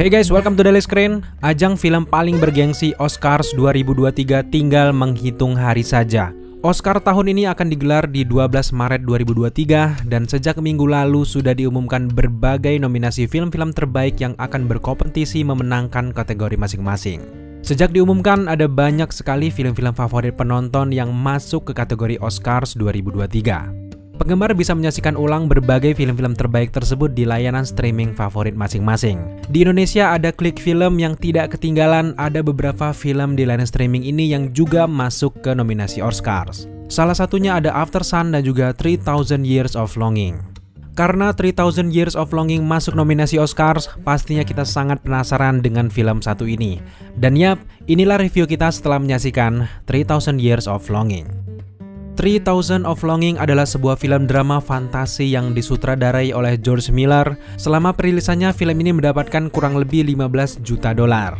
Hey guys, welcome to Daily Screen. Ajang film paling bergengsi Oscars 2023 tinggal menghitung hari saja. Oscar tahun ini akan digelar di 12 Maret 2023 dan sejak minggu lalu sudah diumumkan berbagai nominasi film-film terbaik yang akan berkompetisi memenangkan kategori masing-masing. Sejak diumumkan ada banyak sekali film-film favorit penonton yang masuk ke kategori Oscars 2023. Penggemar bisa menyaksikan ulang berbagai film-film terbaik tersebut di layanan streaming favorit masing-masing. Di Indonesia ada Klik Film yang tidak ketinggalan, ada beberapa film di layanan streaming ini yang juga masuk ke nominasi Oscars. Salah satunya ada Aftersun dan juga 3000 Years of Longing. Karena 3000 Years of Longing masuk nominasi Oscars, pastinya kita sangat penasaran dengan film satu ini. Dan yap, inilah review kita setelah menyaksikan 3000 Years of Longing. 3000 of Longing adalah sebuah film drama fantasi yang disutradarai oleh George Miller. Selama perilisannya, film ini mendapatkan kurang lebih 15 juta dolar.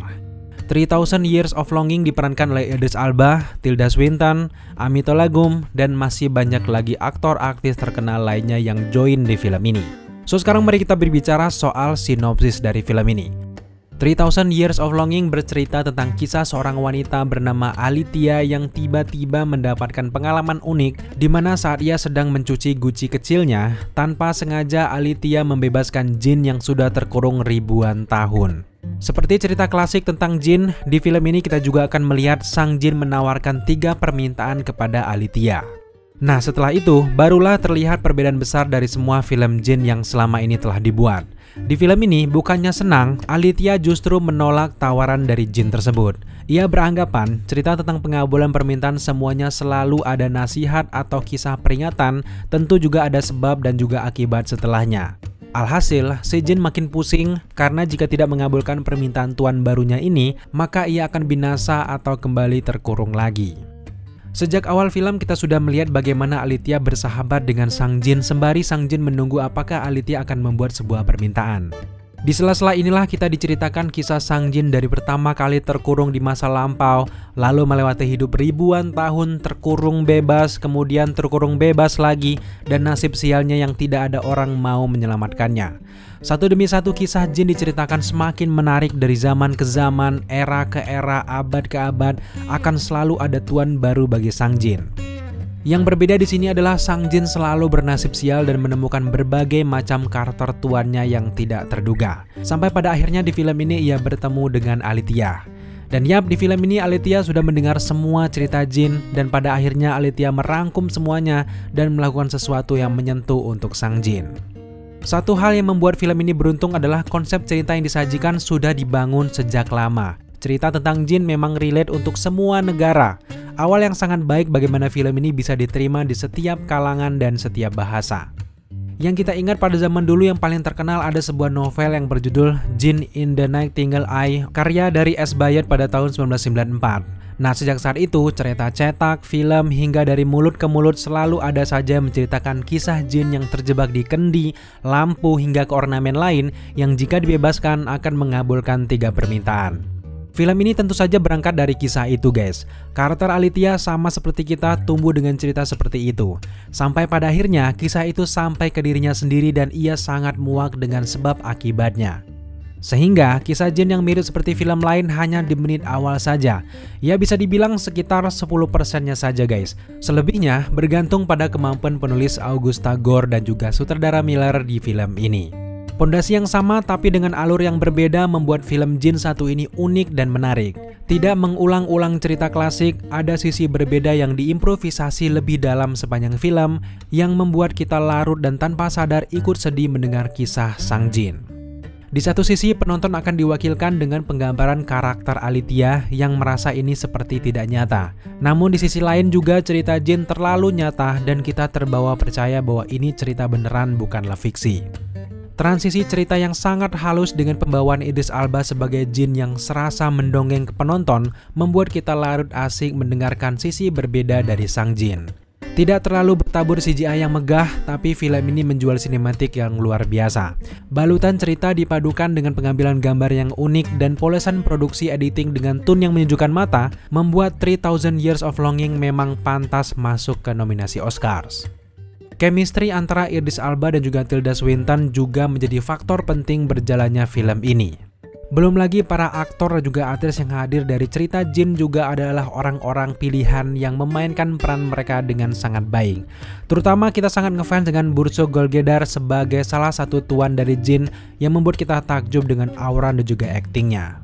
3000 Years of Longing diperankan oleh Idris Elba, Tilda Swinton, Amitola Gum, dan masih banyak lagi aktor artis terkenal lainnya yang join di film ini. So sekarang mari kita berbicara soal sinopsis dari film ini. 3000 Years of Longing bercerita tentang kisah seorang wanita bernama Alithea yang tiba-tiba mendapatkan pengalaman unik di mana saat ia sedang mencuci guci kecilnya, tanpa sengaja Alithea membebaskan jin yang sudah terkurung ribuan tahun. Seperti cerita klasik tentang jin, di film ini kita juga akan melihat sang jin menawarkan 3 permintaan kepada Alithea. Nah, setelah itu barulah terlihat perbedaan besar dari semua film jin yang selama ini telah dibuat. Di film ini bukannya senang, Alithea justru menolak tawaran dari jin tersebut. Ia beranggapan cerita tentang pengabulan permintaan semuanya selalu ada nasihat atau kisah peringatan, tentu juga ada sebab dan juga akibat setelahnya. Alhasil, si jin makin pusing karena jika tidak mengabulkan permintaan tuan barunya ini, maka ia akan binasa atau kembali terkurung lagi. Sejak awal film kita sudah melihat bagaimana Alithea bersahabat dengan sang jin sembari sang jin menunggu apakah Alithea akan membuat sebuah permintaan. Di sela-sela inilah kita diceritakan kisah sang jin dari pertama kali terkurung di masa lampau, lalu melewati hidup ribuan tahun terkurung bebas, kemudian terkurung bebas lagi, dan nasib sialnya yang tidak ada orang mau menyelamatkannya. Satu demi satu kisah jin diceritakan semakin menarik dari zaman ke zaman, era ke era, abad ke abad, akan selalu ada tuan baru bagi sang jin. Yang berbeda di sini adalah sang jin selalu bernasib sial dan menemukan berbagai macam karakter tuannya yang tidak terduga. Sampai pada akhirnya di film ini ia bertemu dengan Alithea. Dan yap, di film ini Alithea sudah mendengar semua cerita jin dan pada akhirnya Alithea merangkum semuanya dan melakukan sesuatu yang menyentuh untuk sang jin. Satu hal yang membuat film ini beruntung adalah konsep cerita yang disajikan sudah dibangun sejak lama. Cerita tentang jin memang relate untuk semua negara. Awal yang sangat baik bagaimana film ini bisa diterima di setiap kalangan dan setiap bahasa. Yang kita ingat pada zaman dulu yang paling terkenal ada sebuah novel yang berjudul Jin in the Nightingale Eye, karya dari S. Bayat pada tahun 1994. Nah, sejak saat itu cerita cetak, film, hingga dari mulut ke mulut selalu ada saja menceritakan kisah jin yang terjebak di kendi, lampu, hingga ke ornamen lain yang jika dibebaskan akan mengabulkan 3 permintaan. Film ini tentu saja berangkat dari kisah itu guys. Karakter Alithea sama seperti kita tumbuh dengan cerita seperti itu. Sampai pada akhirnya kisah itu sampai ke dirinya sendiri dan ia sangat muak dengan sebab akibatnya. Sehingga kisah jin yang mirip seperti film lain hanya di menit awal saja. Ya bisa dibilang sekitar 10%-nya saja guys. Selebihnya bergantung pada kemampuan penulis Augusta Gore dan juga sutradara Miller di film ini. Pondasi yang sama tapi dengan alur yang berbeda membuat film jin satu ini unik dan menarik. Tidak mengulang-ulang cerita klasik, ada sisi berbeda yang diimprovisasi lebih dalam sepanjang film yang membuat kita larut dan tanpa sadar ikut sedih mendengar kisah sang jin. Di satu sisi penonton akan diwakilkan dengan penggambaran karakter Alithea yang merasa ini seperti tidak nyata. Namun di sisi lain juga cerita jin terlalu nyata dan kita terbawa percaya bahwa ini cerita beneran bukanlah fiksi. Transisi cerita yang sangat halus dengan pembawaan Idris Elba sebagai jin yang serasa mendongeng ke penonton membuat kita larut asik mendengarkan sisi berbeda dari sang jin. Tidak terlalu bertabur CGI yang megah, tapi film ini menjual sinematik yang luar biasa. Balutan cerita dipadukan dengan pengambilan gambar yang unik dan polesan produksi editing dengan tone yang menyejukkan mata, membuat 3000 Years of Longing memang pantas masuk ke nominasi Oscars. Chemistry antara Idris Elba dan juga Tilda Swinton juga menjadi faktor penting berjalannya film ini. Belum lagi para aktor dan juga aktris yang hadir dari cerita Jin juga adalah orang-orang pilihan yang memainkan peran mereka dengan sangat baik. Terutama kita sangat ngefans dengan Burso Golgedar sebagai salah satu tuan dari Jin yang membuat kita takjub dengan aura dan juga aktingnya.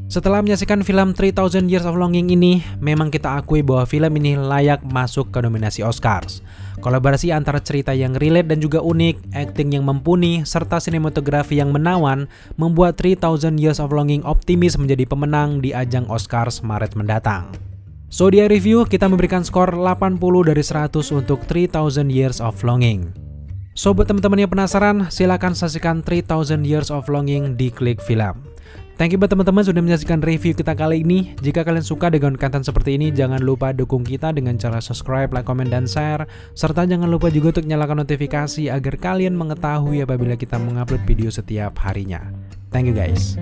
Setelah menyaksikan film 3000 Years of Longing ini, memang kita akui bahwa film ini layak masuk ke nominasi Oscars. Kolaborasi antara cerita yang relate dan juga unik, akting yang mumpuni, serta sinematografi yang menawan, membuat 3000 Years of Longing optimis menjadi pemenang di ajang Oscars Maret mendatang. So di review, kita memberikan skor 80 dari 100 untuk 3000 Years of Longing. So buat teman-teman yang penasaran, silakan saksikan 3000 Years of Longing di Klik Film. Thank you buat teman-teman sudah menyaksikan review kita kali ini. Jika kalian suka dengan konten seperti ini, jangan lupa dukung kita dengan cara subscribe, like, komen, dan share. Serta jangan lupa juga untuk nyalakan notifikasi agar kalian mengetahui apabila kita mengupload video setiap harinya. Thank you guys.